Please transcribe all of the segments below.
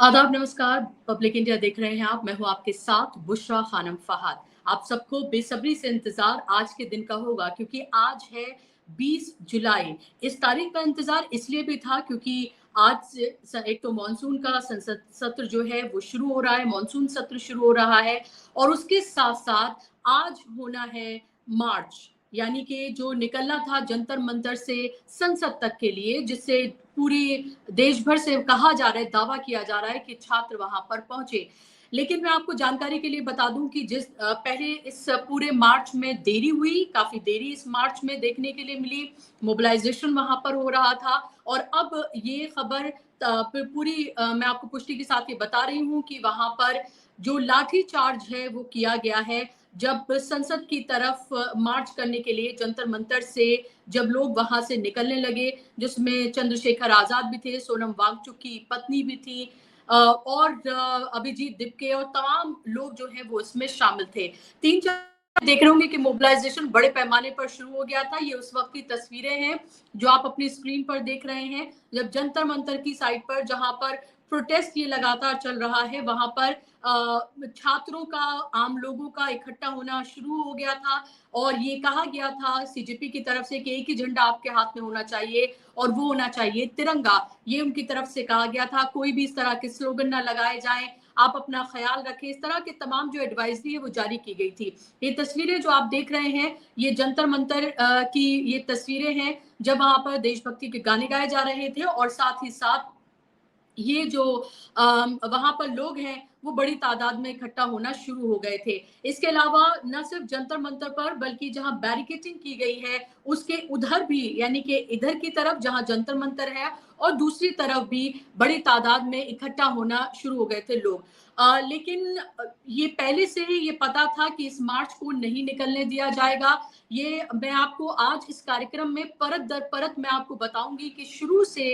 आदाब, नमस्कार। Public India देख रहे हैं आप। मैं हूं आपके साथ बुशरा खानम फहाद। आप सबको बेसब्री से इंतजार आज के दिन का होगा क्योंकि आज है 20 जुलाई। इस तारीख का इंतजार इसलिए भी था क्योंकि आज से एक तो मॉनसून का संसद सत्र जो है वो शुरू हो रहा है, मॉनसून सत्र शुरू हो रहा है और उसके साथ-साथ आज होना है मार्च, यानी कि जो निकलना था जंतर मंतर से संसद तक के लिए, जिससे पूरी देश भर से कहा जा रहा है, दावा किया जा रहा है कि छात्र वहां पर पहुंचे। लेकिन मैं आपको जानकारी के लिए बता दूं कि पहले इस पूरे मार्च में देरी हुई, काफी देरी इस मार्च में देखने के लिए मिली। मोबिलाइजेशन वहां पर हो रहा था और अब ये खबर पूरी मैं आपको पुष्टि के साथ ये बता रही हूँ कि वहां पर जो लाठी चार्ज है वो किया गया है। जब संसद की तरफ मार्च करने के लिए जंतर मंतर से जब लोग वहां से निकलने लगे, जिसमें चंद्रशेखर आजाद भी थे, सोनम वांगचुक की पत्नी भी थी और अभिजीत दिपके और तमाम लोग जो है वो इसमें शामिल थे। 3-4 देख रहे होंगे कि मोबिलाइजेशन बड़े पैमाने पर शुरू हो गया था। ये उस वक्त की तस्वीरें हैं जो आप अपनी स्क्रीन पर देख रहे हैं, जब जंतर मंतर की साइड पर जहां पर प्रोटेस्ट ये लगातार चल रहा है, वहां पर छात्रों का, आम लोगों का इकट्ठा होना शुरू हो गया था और ये कहा गया था सीजेपी की तरफ से कि एक ही झंडा आपके हाथ में होना चाहिए और वो होना चाहिए तिरंगा। ये उनकी तरफ से कहा गया था। कोई भी इस तरह के स्लोगन ना लगाए जाएं, आप अपना ख्याल रखें, इस तरह के तमाम जो एडवाइजरी है वो जारी की गई थी। ये तस्वीरें जो आप देख रहे हैं, ये जंतर मंतर की ये तस्वीरें हैं जब वहां पर देशभक्ति के गाने गाए जा रहे थे और साथ ही साथ ये जो वहां पर लोग हैं वो बड़ी तादाद में इकट्ठा होना शुरू हो गए थे। इसके अलावा न सिर्फ जंतर मंतर पर बल्कि जहां बैरिकेटिंग की गई है उसके उधर भी, यानी कि इधर की तरफ जहां जंतर मंतर है और दूसरी तरफ भी बड़ी तादाद में इकट्ठा होना शुरू हो गए थे लोग। लेकिन ये पहले से ही ये पता था कि इस मार्च को नहीं निकलने दिया जाएगा। ये मैं आपको आज इस कार्यक्रम में परत दर परत मैं आपको बताऊंगी कि शुरू से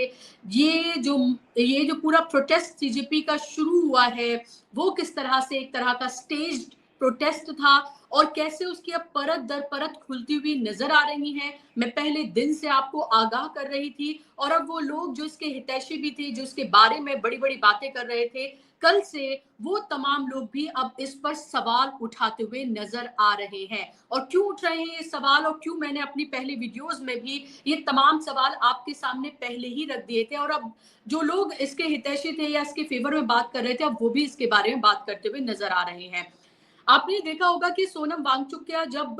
ये जो ये जो पूरा प्रोटेस्ट सीजेपी का शुरू हुआ है वो किस तरह से एक तरह का स्टेज्ड प्रोटेस्ट था और कैसे उसकी अब परत दर परत खुलती हुई नजर आ रही है। मैं पहले दिन से आपको आगाह कर रही थी और अब वो लोग जो इसके हितैषी भी थे, जो इसके बारे में बड़ी बड़ी बातें कर रहे थे, कल से वो तमाम लोग भी अब इस पर सवाल उठाते हुए नजर आ रहे हैं। और क्यों उठ रहे हैं ये सवाल और क्यों मैंने अपनी पहले वीडियोस में भी ये तमाम सवाल आपके सामने पहले ही रख दिए थे और अब जो लोग इसके हितैषी थे या इसके फेवर में बात कर रहे थे, अब वो भी इसके बारे में बात करते हुए नजर आ रहे हैं। आपने देखा होगा कि सोनम वांगचुक का जब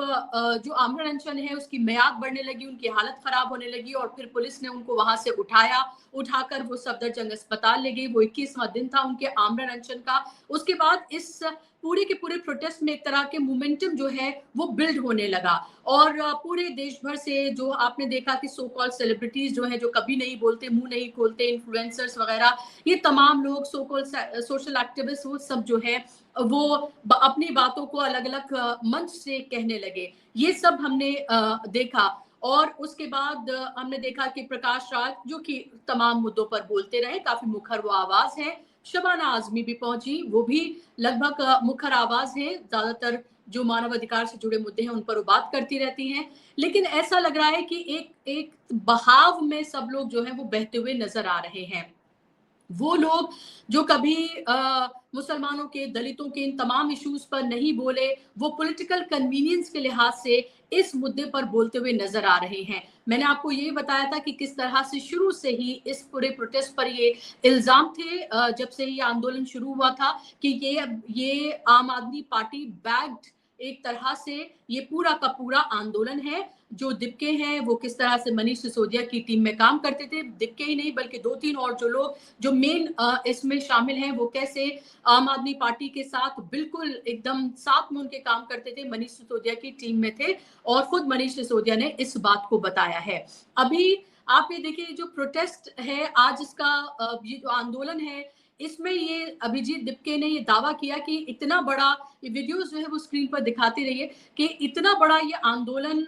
जो आमरण अनशन है उसकी मियाद बढ़ने लगी, उनकी हालत खराब होने लगी और फिर पुलिस ने उनको वहां से उठाकर वो सफदरजंग अस्पताल ले गई। वो 21वां दिन था उनके आमरण अनशन का। उसके बाद इस पूरे के पूरे प्रोटेस्ट में एक तरह के मोमेंटम जो है वो बिल्ड होने लगा और पूरे देश भर से जो आपने देखा कि सो कॉल्ड सेलिब्रिटीज जो है, जो कभी नहीं बोलते, मुंह नहीं खोलते, इन्फ्लुएंसर्स वगैरह, ये तमाम लोग सो कॉल्ड सोशल एक्टिविस्ट, वो सब जो है वो अपनी बातों को अलग अलग मंच से कहने लगे। ये सब हमने देखा और उसके बाद हमने देखा कि प्रकाश राज जो कि तमाम मुद्दों पर बोलते रहे, काफी मुखर वो आवाज है। शबाना आजमी भी पहुंची, वो भी लगभग मुखर आवाज है। ज्यादातर जो मानव अधिकार से जुड़े मुद्दे हैं उन पर वो बात करती रहती हैं। लेकिन ऐसा लग रहा है कि एक एक बहाव में सब लोग जो है वो बहते हुए नजर आ रहे हैं। वो लोग जो कभी मुसलमानों के, दलितों के इन तमाम इश्यूज पर नहीं बोले, वो पॉलिटिकल कन्वीनियंस के लिहाज से इस मुद्दे पर बोलते हुए नजर आ रहे हैं। मैंने आपको ये बताया था कि किस तरह से शुरू से ही इस पूरे प्रोटेस्ट पर ये इल्जाम थे, जब से ये आंदोलन शुरू हुआ था कि ये आम आदमी पार्टी बैक्ड एक तरह से ये पूरा का पूरा आंदोलन है। जो दिपके हैं वो किस तरह से मनीष सिसोदिया की टीम में काम करते थे, दिपके ही नहीं बल्कि 2-3 और जो लोग जो मेन इसमें शामिल हैं, वो कैसे आम आदमी पार्टी के साथ बिल्कुल एकदम साथ में उनके काम करते थे, मनीष सिसोदिया की टीम में थे और खुद मनीष सिसोदिया ने इस बात को बताया है। अभी आप ये देखिए जो प्रोटेस्ट है आज, इसका ये जो आंदोलन है, इसमें ये अभिजीत दिपके ने ये दावा किया कि इतना बड़ा, ये वीडियोस जो है वो स्क्रीन पर दिखाती रहिए कि इतना बड़ा ये आंदोलन,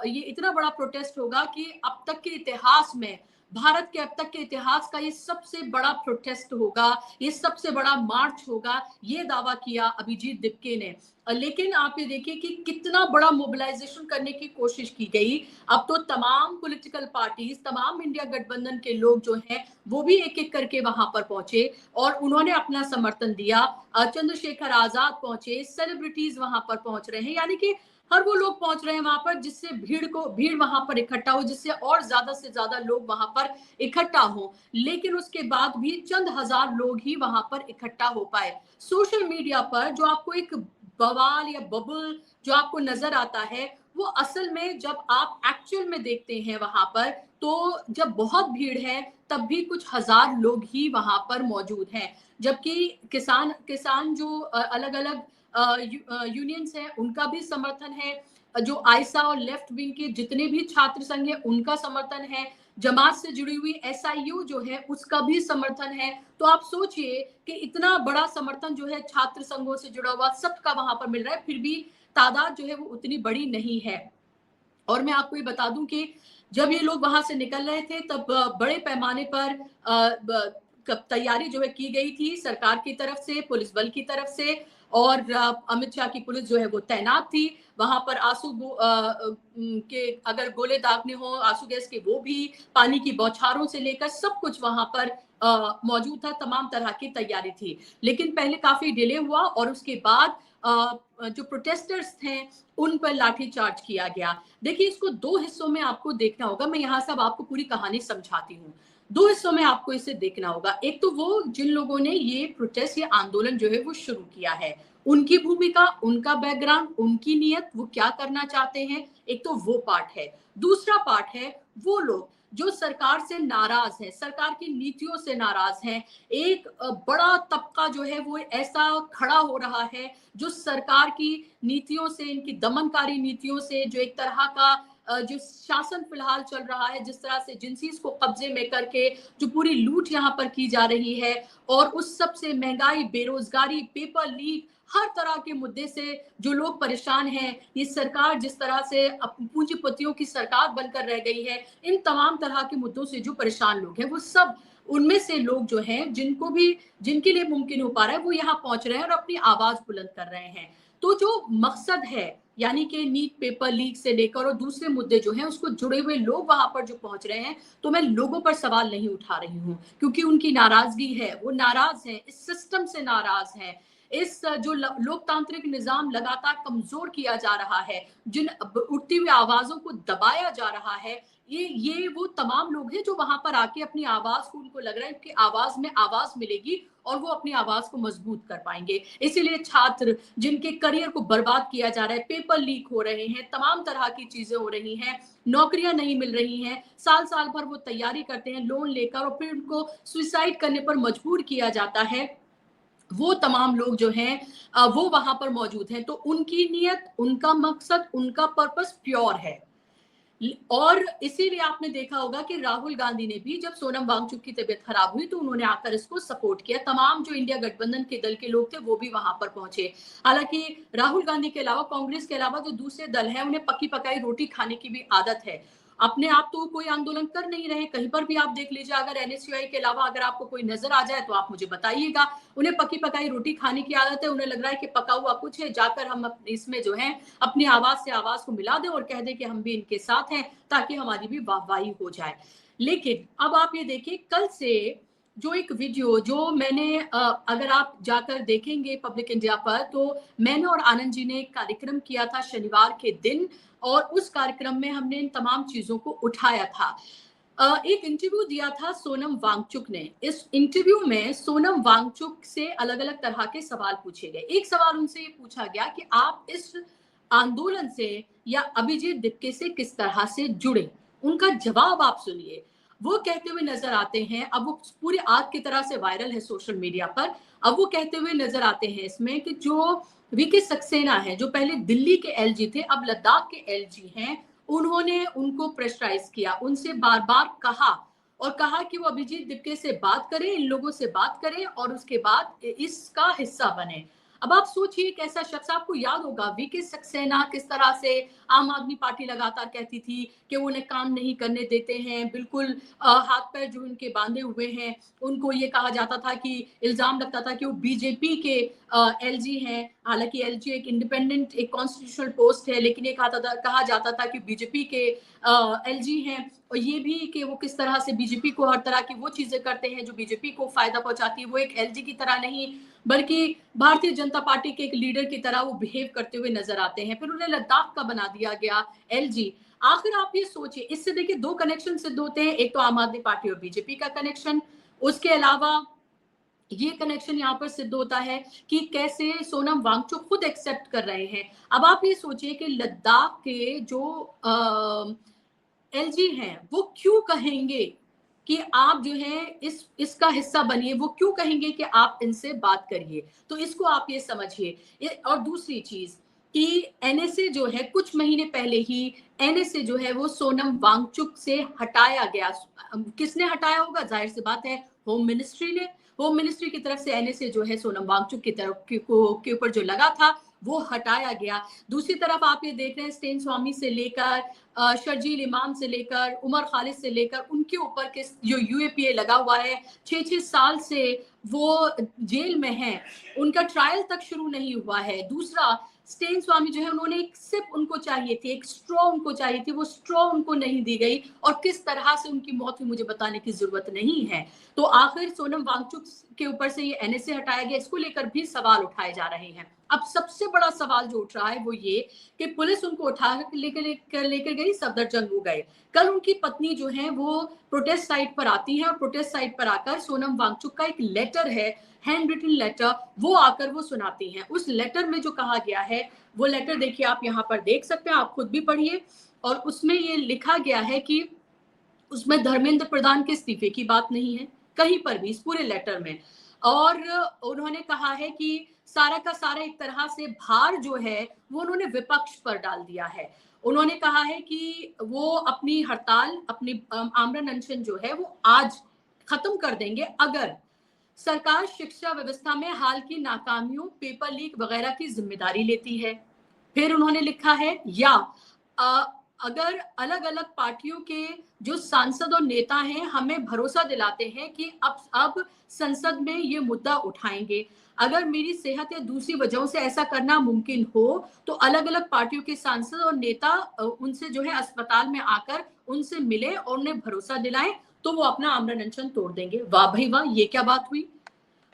ये इतना बड़ा प्रोटेस्ट होगा कि अब तक के इतिहास में भारत के अब तक के इतिहास का ये सबसे बड़ा प्रोटेस्ट होगा, ये सबसे बड़ा मार्च होगा, ये दावा किया अभिजीत दिपके ने। लेकिन आप ये देखिए कि कितना बड़ा मोबिलाइजेशन करने की कोशिश की गई। अब तो तमाम पॉलिटिकल पार्टीज, तमाम इंडिया गठबंधन के लोग जो हैं वो भी एक-एक करके वहां पर पहुंचे और उन्होंने अपना समर्थन दिया। चंद्रशेखर आजाद पहुंचे, सेलिब्रिटीज वहां पर पहुंच रहे हैं, यानी कि हर वो लोग पहुंच रहे हैं वहां पर जिससे भीड़ वहां पर इकट्ठा हो, जिससे और ज्यादा से ज्यादा लोग वहां पर इकट्ठा हो। लेकिन उसके बाद भी चंद हजार लोग ही वहां पर इकट्ठा हो पाए। सोशल मीडिया पर जो आपको एक बवाल या बबल जो आपको नजर आता है, वो असल में जब आप एक्चुअल में देखते हैं वहां पर, तो जब बहुत भीड़ है तब भी कुछ हजार लोग ही वहां पर मौजूद हैं। जबकि किसान किसान जो अलग अलग यूनियंस हैं उनका भी समर्थन है, जो आयसा और लेफ्ट विंग के जितने भी छात्र संघ है उनका समर्थन है, जमात से जुड़ी हुई एसआईयू जो है उसका भी समर्थन है। तो आप सोचिए कि इतना बड़ा समर्थन जो है छात्र संघों से जुड़ा हुआ सबका वहां पर मिल रहा है, फिर भी तादाद जो है वो उतनी बड़ी नहीं है। और मैं आपको ये बता दूं कि जब ये लोग वहां से निकल रहे थे तब बड़े पैमाने पर तैयारी जो है की गई थी सरकार की तरफ से, पुलिस बल की तरफ से, और अमित शाह की पुलिस जो है वो तैनात थी वहां पर। के अगर गोले दागने हो आंसू गैस के, वो भी, पानी की बौछारों से लेकर सब कुछ वहां पर मौजूद था, तमाम तरह की तैयारी थी। लेकिन पहले काफी डिले हुआ और उसके बाद जो प्रोटेस्टर्स थे उन पर लाठीचार्ज किया गया। देखिए इसको दो हिस्सों में आपको देखना होगा, मैं यहाँ सब आपको पूरी कहानी समझाती हूँ। दो हिस्सों में आपको इसे देखना होगा। एक तो वो जिन लोगों ने ये प्रोटेस्ट, ये आंदोलन जो है वो शुरू किया है, उनकी भूमिका, उनका बैकग्राउंड, उनकी नीयत, वो क्या करना चाहते हैं, एक तो वो पार्ट है। दूसरा पार्ट है वो लोग जो सरकार से नाराज है, सरकार की नीतियों से नाराज है। एक बड़ा तबका जो है वो ऐसा खड़ा हो रहा है जो सरकार की नीतियों से, इनकी दमनकारी नीतियों से, जो एक तरह का जो शासन फिलहाल चल रहा है, जिस तरह से जिंसीज को कब्जे में करके जो पूरी लूट यहाँ पर की जा रही है, और उस सब से महंगाई, बेरोजगारी, पेपर लीक, हर तरह के मुद्दे से जो लोग परेशान हैं, ये सरकार जिस तरह से पूंजीपतियों की सरकार बनकर रह गई है, इन तमाम तरह के मुद्दों से जो परेशान लोग हैं, वो सब उनमें से लोग जो हैं जिनको भी, जिनके लिए मुमकिन हो पा रहा है, वो यहाँ पहुंच रहे हैं और अपनी आवाज बुलंद कर रहे हैं। तो जो मकसद है, यानी कि नीट पेपर लीक से लेकर और दूसरे मुद्दे जो हैं उसको जुड़े हुए लोग वहां पर जो पहुंच रहे हैं, तो मैं लोगों पर सवाल नहीं उठा रही हूँ, क्योंकि उनकी नाराजगी है, वो नाराज है, इस सिस्टम से नाराज है, इस जो लोकतांत्रिक निजाम लगातार कमजोर किया जा रहा है, जिन उठती हुई आवाजों को दबाया जा रहा है, ये वो तमाम लोग हैं जो वहां पर आके अपनी आवाज को, उनको लग रहा है कि आवाज में आवाज मिलेगी और वो अपनी आवाज को मजबूत कर पाएंगे। इसीलिए छात्र जिनके करियर को बर्बाद किया जा रहा है, पेपर लीक हो रहे हैं, तमाम तरह की चीजें हो रही हैं, नौकरियां नहीं मिल रही हैं, साल साल भर वो तैयारी करते हैं लोन लेकर और फिर उनको सुसाइड करने पर मजबूर किया जाता है, वो तमाम लोग जो हैं वो वहां पर मौजूद हैं। तो उनकी नीयत, उनका मकसद, उनका पर्पस प्योर है। और इसीलिए आपने देखा होगा कि राहुल गांधी ने भी, जब सोनम वांगचुक की तबीयत खराब हुई, तो उन्होंने आकर इसको सपोर्ट किया। तमाम जो इंडिया गठबंधन के दल के लोग थे वो भी वहां पर पहुंचे। हालांकि राहुल गांधी के अलावा, कांग्रेस के अलावा जो दूसरे दल हैं, उन्हें पकी पकाई रोटी खाने की भी आदत है। अपने आप तो कोई आंदोलन कर नहीं रहे, कहीं पर भी आप देख लीजिए, अगर एनएसयूआई के अलावा अगर आपको कोई नजर आ जाए तो आप मुझे बताइएगा। उन्हें पकी पकाई रोटी खाने की आदत है, उन्हें लग रहा है कि पका हुआ कुछ है, जाकर हम इसमें जो है अपनी आवाज से आवाज को मिला दें और कह दें कि हम भी इनके साथ हैं, ताकि हमारी भी वाहवाही हो जाए। लेकिन अब आप ये देखिए, कल से जो एक वीडियो जो मैंने अगर आप जाकर देखेंगे पब्लिक इंडिया पर, तो मैंने और आनंद जी ने एक कार्यक्रम किया था शनिवार के दिन, और उस कार्यक्रम में हमने इन तमाम चीजों को उठाया था। एक इंटरव्यू दिया था सोनम वांगचुक ने। इस इंटरव्यू में सोनम वांगचुक से अलग अलग तरह के सवाल पूछे गए। एक सवाल उनसे ये पूछा गया कि आप इस आंदोलन से या अभिजीत दिपके से किस तरह से जुड़े। उनका जवाब आप सुनिए। वो कहते हुए नजर आते हैं, अब वो पूरी आग की तरह से वायरल है सोशल मीडिया पर, अब वो कहते हुए नजर आते हैं इसमें कि जो वीके सक्सेना है, जो पहले दिल्ली के एलजी थे, अब लद्दाख के एलजी हैं, उन्होंने उनको प्रेशराइज किया, उनसे बार बार कहा, और कहा कि वो अभिजीत दिपके से बात करें, इन लोगों से बात करें और उसके बाद इसका हिस्सा बने। अब आप सोचिए एक ऐसा शख्स, आपको याद होगा वीके सक्सेना किस तरह से आम आदमी पार्टी लगातार कहती थी कि वो उन्हें काम नहीं करने देते हैं, बिल्कुल हाथ पैर जो उनके बांधे हुए हैं। उनको ये कहा जाता था कि इल्जाम लगता था कि वो बीजेपी के एलजी हैं। हालांकि एलजी एक इंडिपेंडेंट एक कॉन्स्टिट्यूशनल पोस्ट है, लेकिन ये कहा जाता था कि बीजेपी के एलजी हैं। और ये भी कि वो किस तरह से बीजेपी को हर तरह की वो चीजें करते हैं जो बीजेपी को फायदा पहुंचाती है। वो एक एलजी की तरह नहीं बल्कि भारतीय जनता पार्टी के एक लीडर की तरह वो बिहेव करते हुए नजर आते हैं। फिर उन्हें लद्दाख का बना दिया गया एलजी। आखिर आप ये सोचिए, इससे देखिए दो कनेक्शन सिद्ध होते हैं, एक तो आम आदमी पार्टी और बीजेपी का कनेक्शन, उसके अलावा ये कनेक्शन यहाँ पर सिद्ध होता है कि कैसे सोनम वांगचुक खुद एक्सेप्ट कर रहे हैं। अब आप ये सोचिए कि लद्दाख के जो एलजी हैं वो क्यों कहेंगे कि आप जो है इसका हिस्सा बनिए, वो क्यों कहेंगे कि आप इनसे बात करिए। तो इसको आप ये समझिए। और दूसरी चीज कि एनएसए जो है कुछ महीने पहले ही एनएसए जो है वो सोनम वांगचुक से हटाया गया। किसने हटाया होगा? जाहिर सी बात है होम मिनिस्ट्री ने। होम मिनिस्ट्री की तरफ से एनएसए जो है सोनम वांगचुक की तरफ के ऊपर जो लगा था वो हटाया गया। दूसरी तरफ आप ये देख रहे हैं स्टेन स्वामी से लेकर शर्जील इमाम से लेकर उमर खालिद से लेकर उनके ऊपर के जो यूएपीए लगा हुआ है, 6-6 साल से वो जेल में हैं, उनका ट्रायल तक शुरू नहीं हुआ है। दूसरा, स्टेन स्वामी जो है उन्होंने एक सिप उनको चाहिए थी, एक स्ट्रॉ उनको चाहिए थी, वो स्ट्रॉ उनको नहीं दी गई और किस तरह से उनकी मौत हुई मुझे बताने की जरूरत नहीं है। तो आखिर सोनम वांगचुक के ऊपर से ये एनएसए हटाया गया, इसको लेकर भी सवाल उठाए जा रहे हैं। अब सबसे बड़ा सवाल जो उठ रहा है वो ये कि पुलिस उनको उठा लेकर गई, सफदरजंग हो गए। कल उनकी पत्नी जो है वो प्रोटेस्ट साइट पर आती है और प्रोटेस्ट साइट पर आकर सोनम वांगचुक का एक लेटर है, हैंड रिटन लेटर, वो आकर वो सुनाती हैं। उस लेटर में जो कहा गया है, वो लेटर देखिए आप यहाँ पर देख सकते हैं, आप खुद भी पढ़िए। और उसमें ये लिखा गया है कि उसमें धर्मेंद्र प्रधान के इस्तीफे की बात नहीं है कहीं पर भी इस पूरे लेटर में। और उन्होंने कहा है कि सारा का सारा एक तरह से भार जो है वो उन्होंने विपक्ष पर डाल दिया है। उन्होंने कहा है कि वो अपनी हड़ताल, अपनी आमरण अनशन जो है वो आज खत्म कर देंगे अगर सरकार शिक्षा व्यवस्था में हाल की नाकामियों, पेपर लीक वगैरह की जिम्मेदारी लेती है। फिर उन्होंने लिखा है या अगर अलग अलग पार्टियों के जो सांसद और नेता हैं हमें भरोसा दिलाते हैं कि अब संसद में ये मुद्दा उठाएंगे। अगर मेरी सेहत या दूसरी वजहों से ऐसा करना मुमकिन हो तो अलग अलग पार्टियों के सांसद और नेता उनसे जो है अस्पताल में आकर उनसे मिले और उन्हें भरोसा दिलाएं तो वो अपना आमरण अनशन तोड़ देंगे। वाह भाई वाह, ये क्या बात हुई।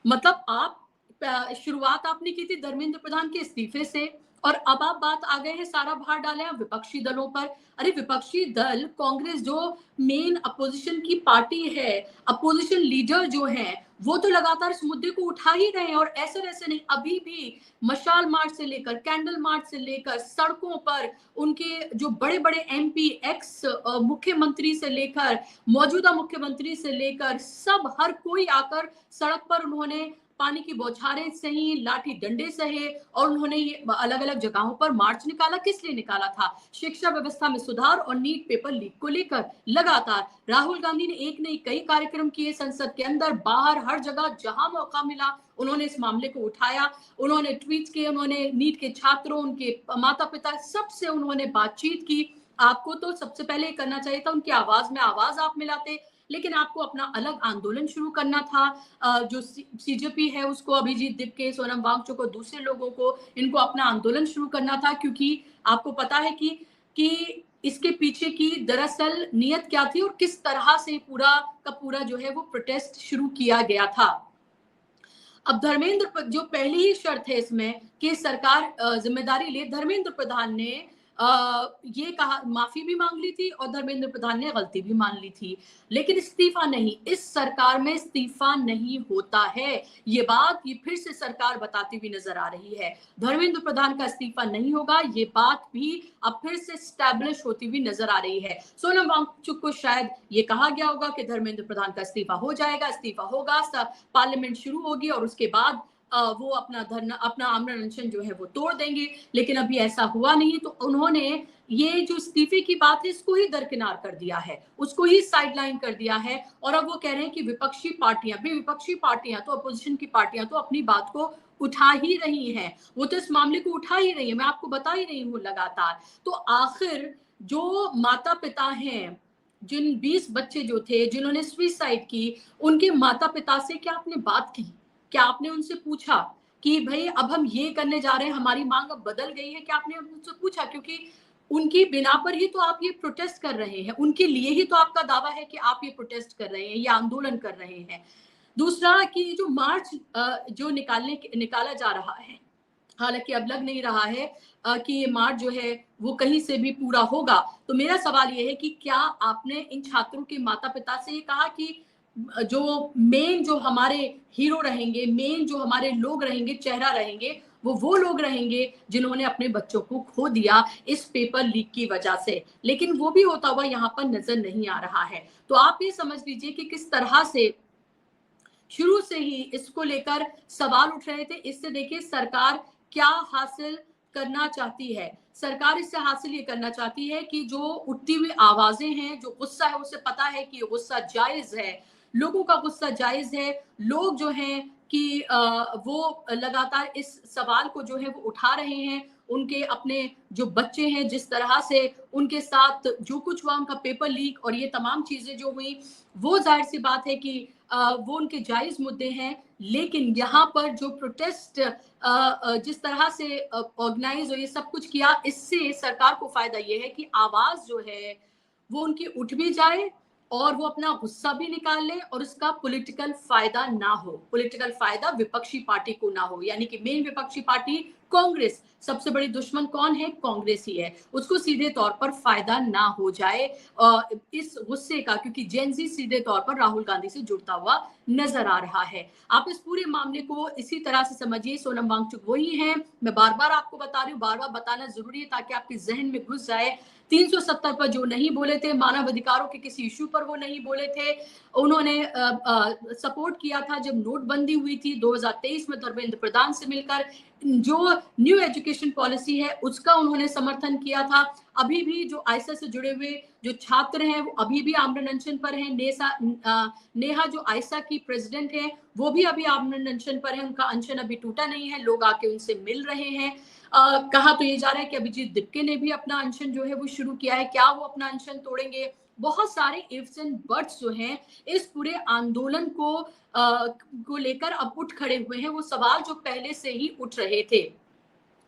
मतलब आप शुरुआत आपने की थी धर्मेंद्र प्रधान के इस्तीफे से और अब आप बात आ गए हैं सारा भार डाले हैं विपक्षी दलों पर। अरे विपक्षी दल कांग्रेस जो मेन अपोजिशन की पार्टी है, अपोजिशन लीडर जो हैं वो तो लगातार इस मुद्दे को उठा ही रहे हैं। और ऐसे वैसे नहीं, अभी भी मशाल मार्च से लेकर कैंडल मार्च से लेकर सड़कों पर उनके जो बड़े बड़े एमपी, एक्स मुख्यमंत्री से लेकर मौजूदा मुख्यमंत्री से लेकर सब हर कोई आकर सड़क पर उन्होंने पानी की बौछारें सही, लाठी डंडे सहे और उन्होंने ये अलग अलग जगहों पर मार्च निकाला। किस लिए निकाला था? शिक्षा व्यवस्था में सुधार और नीट पेपर लीक को लेकर। लगातार राहुल गांधी ने एक नहीं कई कार्यक्रम किए, संसद के अंदर बाहर हर जगह जहां मौका मिला उन्होंने इस मामले को उठाया, उन्होंने ट्वीट किए, उन्होंने नीट के छात्रों, उनके माता पिता सबसे उन्होंने बातचीत की। आपको तो सबसे पहले करना चाहिए था उनकी आवाज में आवाज आप मिलाते, लेकिन आपको अपना अलग आंदोलन शुरू करना था। जो सीजेपी है उसको, अभिजीत दिपके, सोनम वांगचुक और दूसरे लोगों को इनको अपना आंदोलन शुरू करना था, क्योंकि आपको पता है कि इसके पीछे की दरअसल नियत क्या थी और किस तरह से पूरा का पूरा जो है वो प्रोटेस्ट शुरू किया गया था। अब धर्मेंद्र जो पहली ही शर्त है इसमें कि सरकार जिम्मेदारी ले, धर्मेंद्र प्रधान ने ये कहा, माफी भी मांग ली थी और धर्मेंद्र प्रधान ने गलती भी मान ली थी, लेकिन इस्तीफा नहीं। इस सरकार में इस्तीफा नहीं होता है, ये बात ये फिर से सरकार बताती हुई नजर आ रही है। धर्मेंद्र प्रधान का इस्तीफा नहीं होगा, ये बात भी अब फिर से स्टैब्लिश होती हुई नजर आ रही है। सोनम वांगचुक को शायद ये कहा गया होगा कि धर्मेंद्र प्रधान का इस्तीफा हो जाएगा, इस्तीफा होगा, पार्लियामेंट शुरू होगी और उसके बाद वो अपना धरना, अपना आमरण अनशन जो है वो तोड़ देंगे, लेकिन अभी ऐसा हुआ नहीं। तो उन्होंने ये जो इस्तीफे की बात है इसको ही दरकिनार कर दिया है, उसको ही साइडलाइन कर दिया है, और अब वो कह रहे हैं कि विपक्षी पार्टियां भी, विपक्षी पार्टियां तो अपोजिशन की पार्टियां तो अपनी बात को उठा ही रही हैं, वो तो इस मामले को उठा ही रही है, मैं आपको बता ही रही हूँ लगातार। तो आखिर जो माता पिता हैं, जिन 20 बच्चे जो थे जिन्होंने सुसाइड की, उनके माता पिता से क्या आपने बात की? क्या आपने उनसे पूछा कि भाई अब हम ये करने जा रहे हैं, हमारी मांग अब बदल गई है? क्या आपने उनसे पूछा? क्योंकि उनकी बिना पर ही तो आप ये प्रोटेस्ट कर रहे हैं, उनके लिए ही तो आपका दावा है कि आप ये प्रोटेस्ट कर रहे हैं, ये आंदोलन कर रहे हैं। दूसरा कि जो मार्च जो निकाला जा रहा है, हालांकि अब लग नहीं रहा है कि ये मार्च जो है वो कहीं से भी पूरा होगा। तो मेरा सवाल ये है कि क्या आपने इन छात्रों के माता पिता से ये कहा कि जो मेन जो हमारे हीरो रहेंगे, मेन जो हमारे लोग रहेंगे, चेहरा रहेंगे, वो लोग रहेंगे जिन्होंने अपने बच्चों को खो दिया इस पेपर लीक की वजह से, लेकिन वो भी होता हुआ यहाँ पर नजर नहीं आ रहा है। तो आप ये समझ लीजिए कि किस तरह से शुरू से ही इसको लेकर सवाल उठ रहे थे। इससे देखिए सरकार क्या हासिल करना चाहती है। सरकार इससे हासिल ये करना चाहती है कि जो उठती हुई आवाजें हैं, जो गुस्सा है, उसे पता है कि ये गुस्सा जायज है, लोगों का गुस्सा जायज है। लोग जो हैं कि वो लगातार इस सवाल को जो है वो उठा रहे हैं। उनके अपने जो बच्चे हैं, जिस तरह से उनके साथ जो कुछ हुआ, उनका पेपर लीक और ये तमाम चीजें जो हुई, वो जाहिर सी बात है कि वो उनके जायज मुद्दे हैं। लेकिन यहाँ पर जो प्रोटेस्ट जिस तरह से ऑर्गेनाइज और ये सब कुछ किया, इससे सरकार को फायदा ये है कि आवाज जो है वो उनकी उठ भी जाए और वो अपना गुस्सा भी निकाल ले और उसका पॉलिटिकल फायदा ना हो, पॉलिटिकल फायदा विपक्षी पार्टी को ना हो। यानी कि मेन विपक्षी पार्टी कांग्रेस, सबसे बड़ी दुश्मन कौन है? कांग्रेस ही है, उसको सीधे तौर पर फायदा ना हो जाए इस गुस्से का, क्योंकि जेनजी सीधे तौर पर राहुल गांधी से जुड़ता हुआ नजर आ रहा है। आप इस पूरे मामले को इसी तरह से समझिए, सोनम वांगचुक वही है। मैं बार बार आपको बता रही हूँ, बार बार बताना जरूरी है ताकि आपके जहन में घुस जाए। 370 पर जो नहीं बोले थे, मानव अधिकारों के किसी इशू पर वो नहीं बोले थे। उन्होंने सपोर्ट किया था जब नोटबंदी हुई थी 2023 में धर्मेंद्र प्रधान से मिलकर, जो न्यू एजुकेशन पॉलिसी है उसका उन्होंने समर्थन किया था। अभी भी जो आयसा से जुड़े हुए जो छात्र हैं वो अभी भी आमरण अनशन पर हैं। नेहा जो आयसा की प्रेसिडेंट है वो भी अभी आमरण अनशन पर है, उनका अनशन अभी टूटा नहीं है, लोग आके उनसे मिल रहे हैं। कहा तो ये जा रहा है कि अभिजीत दिपके ने भी अपना अनशन जो है वो शुरू किया है, क्या वो अपना अनशन तोड़ेंगे? बहुत सारे इफ्स एंड बट्स जो हैं इस पूरे आंदोलन को लेकर अब उठ खड़े हुए हैं, वो सवाल जो पहले से ही उठ रहे थे।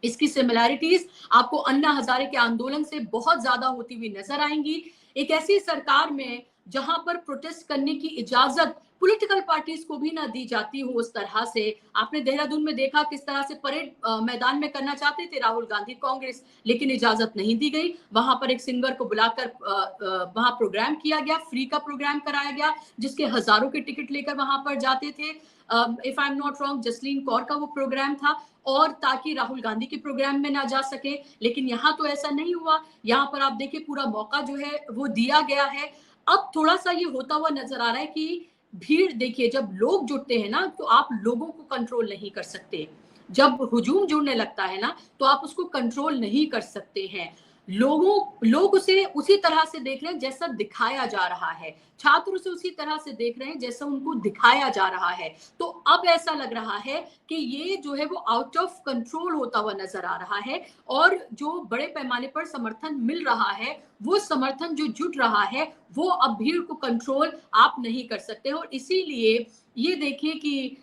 इसकी सिमिलैरिटीज आपको अन्ना हजारे के आंदोलन से बहुत ज्यादा होती हुई नजर आएंगी। एक ऐसी सरकार में जहां पर प्रोटेस्ट करने की इजाजत पॉलिटिकल पार्टीज को भी ना दी जाती हो उस तरह से। आपने देहरादून में देखा किस तरह से परेड मैदान में करना चाहते थे राहुल गांधी कांग्रेस, लेकिन इजाजत नहीं दी गई। वहां पर एक सिंगर को बुलाकर वहां प्रोग्राम किया गया, फ्री का प्रोग्राम कराया गया, जिसके हजारों के टिकट लेकर वहां पर जाते थे। If I am not wrong, Jasleen Kaur का वो प्रोग्राम था, और ताकि राहुल गांधी के प्रोग्राम में ना जा सके। लेकिन यहाँ तो ऐसा नहीं हुआ, यहाँ पर आप देखिए पूरा मौका जो है वो दिया गया है। अब थोड़ा सा ये होता हुआ नजर आ रहा है कि भीड़ देखिए, जब लोग जुटते हैं ना तो आप लोगों को कंट्रोल नहीं कर सकते। जब हुजूम जुड़ने लगता है ना तो आप उसको कंट्रोल नहीं कर सकते हैं। लोग उसे उसी तरह से देख रहे हैं जैसा दिखाया जा रहा है, छात्र उसे उसी तरह से देख रहे हैं जैसा उनको दिखाया जा रहा है। तो अब ऐसा लग रहा है कि ये जो है वो आउट ऑफ कंट्रोल होता हुआ नजर आ रहा है, और जो बड़े पैमाने पर समर्थन मिल रहा है, वो समर्थन जो जुट रहा है, वो अब भीड़ को कंट्रोल आप नहीं कर सकते। और इसीलिए ये देखिए कि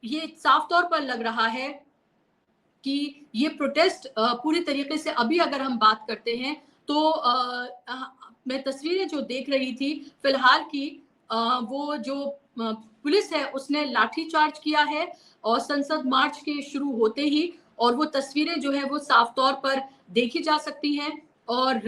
ये साफ तौर पर लग रहा है कि ये प्रोटेस्ट पूरी तरीके से, अभी अगर हम बात करते हैं तो मैं तस्वीरें जो देख रही थी फिलहाल की, वो जो पुलिस है उसने लाठीचार्ज किया है और संसद मार्च के शुरू होते ही, और वो तस्वीरें जो है वो साफ तौर पर देखी जा सकती हैं। और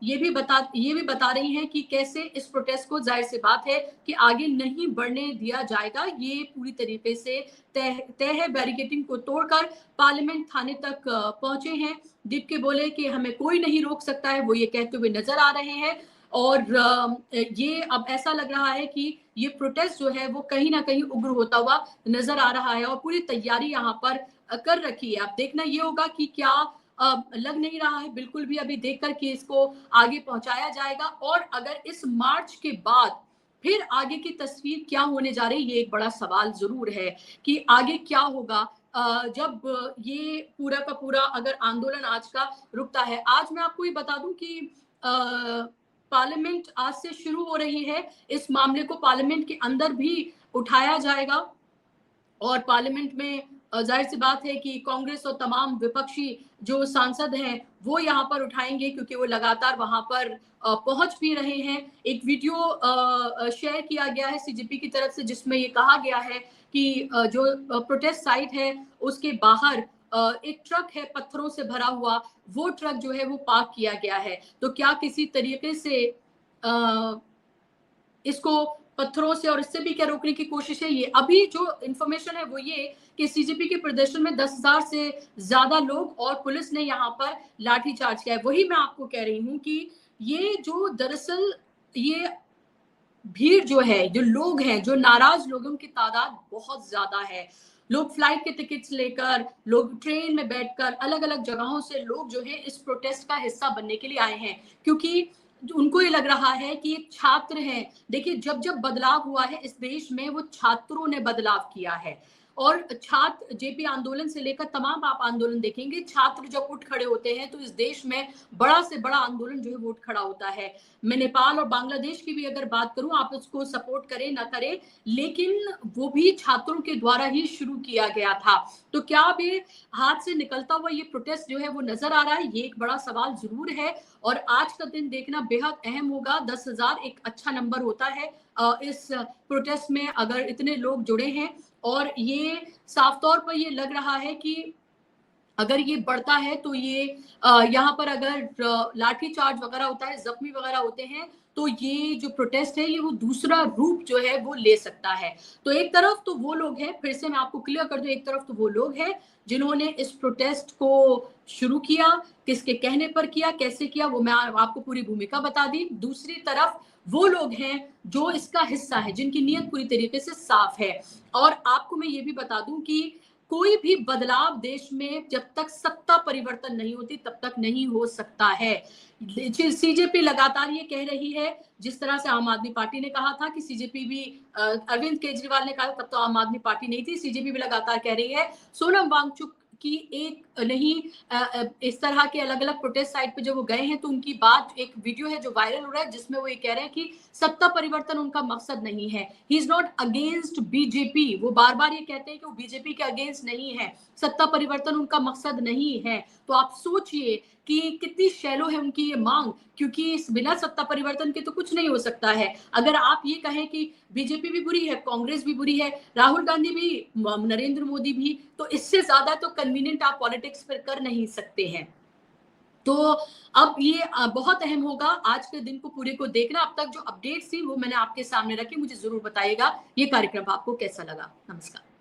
ये भी बता रही हैं कि कैसे इस प्रोटेस्ट को, जाहिर सी बात है कि आगे नहीं बढ़ने दिया जाएगा, ये पूरी तरीके से तय है। बैरिकेडिंग को तोड़कर पार्लियामेंट थाने तक पहुंचे हैं। दीप के बोले कि हमें कोई नहीं रोक सकता है, वो ये कहते हुए नजर आ रहे हैं। और ये अब ऐसा लग रहा है कि ये प्रोटेस्ट जो है वो कहीं ना कहीं उग्र होता हुआ नजर आ रहा है और पूरी तैयारी यहाँ पर कर रखी है। अब देखना ये होगा कि क्या लग नहीं रहा है बिल्कुल भी अभी देखकर कि इसको आगे पहुंचाया जाएगा, और अगर इस मार्च के बाद फिर आगे की तस्वीर क्या होने जा रही है, ये एक बड़ा सवाल जरूर है कि आगे क्या होगा जब ये पूरा का पूरा अगर आंदोलन आज का रुकता है। आज मैं आपको ये बता दूं कि पार्लियामेंट आज से शुरू हो रही है, इस मामले को पार्लियामेंट के अंदर भी उठाया जाएगा और पार्लियामेंट में जाहिर सी बात है कि कांग्रेस और तमाम विपक्षी जो सांसद हैं वो यहाँ पर उठाएंगे, क्योंकि वो लगातार वहां पर पहुंच भी रहे हैं। एक वीडियो शेयर किया गया है सीजेपी की तरफ से जिसमें ये कहा गया है कि जो प्रोटेस्ट साइट है उसके बाहर एक ट्रक है पत्थरों से भरा हुआ, वो ट्रक जो है वो पार्क किया गया है। तो क्या किसी तरीके से इसको पत्थरों से और इससे भी क्या रोकने की कोशिश है? ये अभी जो इंफॉर्मेशन है वो ये कि सीजेपी के प्रदर्शन में 10,000 से ज्यादा लोग और पुलिस ने यहाँ पर लाठीचार्ज किया है। वही मैं आपको कह रही हूँ कि ये जो दरअसल ये भीड़ जो है, जो लोग हैं, जो नाराज लोगों की तादाद बहुत ज्यादा है। लोग फ्लाइट के टिकट्स लेकर, लोग ट्रेन में बैठकर अलग अलग जगहों से लोग जो है इस प्रोटेस्ट का हिस्सा बनने के लिए आए हैं, क्योंकि उनको ये लग रहा है कि एक छात्र हैं। देखिए जब जब बदलाव हुआ है इस देश में वो छात्रों ने बदलाव किया है, और छात्र जेपी आंदोलन से लेकर तमाम आप आंदोलन देखेंगे, छात्र जब उठ खड़े होते हैं तो इस देश में बड़ा से बड़ा आंदोलन जो है वो उठ खड़ा होता है। मैं नेपाल और बांग्लादेश की भी अगर बात करूं, आप उसको सपोर्ट करें ना करें, लेकिन वो भी छात्रों के द्वारा ही शुरू किया गया था। तो क्या अब ये हाथ से निकलता हुआ ये प्रोटेस्ट जो है वो नजर आ रहा है? ये एक बड़ा सवाल जरूर है और आज का दिन देखना बेहद अहम होगा। 10,000 एक अच्छा नंबर होता है इस प्रोटेस्ट में अगर इतने लोग जुड़े हैं, और ये साफ तौर पर ये लग रहा है कि अगर ये बढ़ता है तो ये यहाँ पर अगर लाठी चार्ज वगैरह होता है, जख्मी वगैरह होते हैं, तो ये जो प्रोटेस्ट है ये वो दूसरा रूप जो है वो ले सकता है। तो एक तरफ तो वो लोग हैं, फिर से मैं आपको क्लियर कर दूं, एक तरफ तो वो लोग हैं जिन्होंने इस प्रोटेस्ट को शुरू किया, किसके कहने पर किया, कैसे किया, वो मैं आपको पूरी भूमिका बता दी। दूसरी तरफ वो लोग हैं जो इसका हिस्सा है, जिनकी नीयत पूरी तरीके से साफ है। और आपको मैं ये भी बता दूं कि कोई भी बदलाव देश में जब तक सत्ता परिवर्तन नहीं होती तब तक नहीं हो सकता है। सीजेपी लगातार ये कह रही है, जिस तरह से आम आदमी पार्टी ने कहा था कि सीजेपी भी अरविंद केजरीवाल ने कहा तब तो आम आदमी पार्टी नहीं थी, सीजेपी भी लगातार कह रही है। सोनम वांगचुक की एक नहीं इस तरह के अलग अलग प्रोटेस्ट साइट पे जब वो गए हैं तो उनकी बात, एक वीडियो है जो वायरल हो रहा है जिसमें वो ये कह रहे हैं कि सत्ता परिवर्तन उनका मकसद नहीं है। He is not against BJP, वो बार बार ये कहते हैं कि वो बीजेपी के अगेंस्ट नहीं है, सत्ता परिवर्तन उनका मकसद नहीं है। तो आप सोचिए कि कितनी शैलो है उनकी ये मांग, क्योंकि इस बिना सत्ता परिवर्तन के तो कुछ नहीं हो सकता है। अगर आप ये कहें कि बीजेपी भी बुरी है, कांग्रेस भी बुरी है, राहुल गांधी भी, नरेंद्र मोदी भी, तो इससे ज्यादा तो कन्वीनियंट आप पॉलिटिक्स फिर कर नहीं सकते हैं। तो अब ये बहुत अहम होगा आज के दिन को पूरे को देखना। अब तक जो अपडेट्स थी वो मैंने आपके सामने रखी, मुझे जरूर बताइएगा ये कार्यक्रम आपको कैसा लगा। नमस्कार।